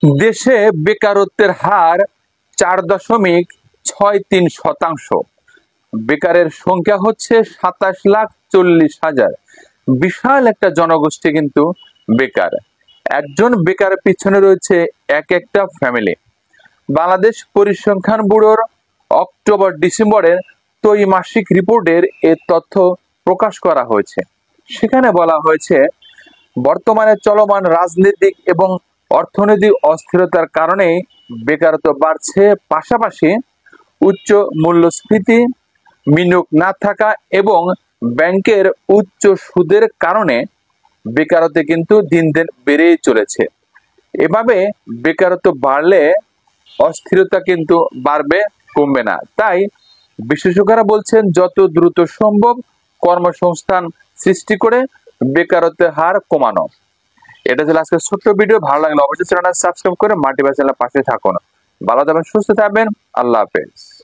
দেশে বেকারত্বের হার 4.63%। বেকারের সংখ্যা হচ্ছে 27,40,000। বিশাল একটা জনগোষ্ঠী কিন্তু বেকার। একজন বেকার পিছনে রয়েছে এক একটা ফ্যামিলি। বাংলাদেশ পরিসংখ্যান ব্যুরোর অক্টোবর-ডিসেম্বরের ত্রৈমাসিক রিপোর্টের এ তথ্য প্রকাশ করা হয়েছে। সেখানে বলা হয়েছে, বর্তমানে চলমান রাজনৈতিক এবং অর্থনৈতিক অস্থিরতার কারণে বেকারত্ব বাড়ছে, পাশাপাশি উচ্চ মূল্যস্ফীতি, বিনিয়োগ না থাকা এবং ব্যাংকের উচ্চ সুদের কারণে বেকারত্ব কিন্তু দিন দিন বেড়েই চলেছে। এভাবে বেকারত্ব বাড়লে অস্থিরতা কিন্তু বাড়বে, কমবে না। তাই বিশেষজ্ঞরা বলছেন, যত দ্রুত সম্ভব কর্মসংস্থান সৃষ্টি করে বেকারত্বের হার কমানো। এটা ছিল আজকের ছোট্ট ভিডিও। ভালো লাগলে অবশ্যই চ্যানেলটা সাবস্ক্রাইব করে মাল্টিভার্স চ্যানেলের পাশে থাকুন। ভালো থাকবেন, সুস্থ থাকবেন। আল্লাহ হাফেজ।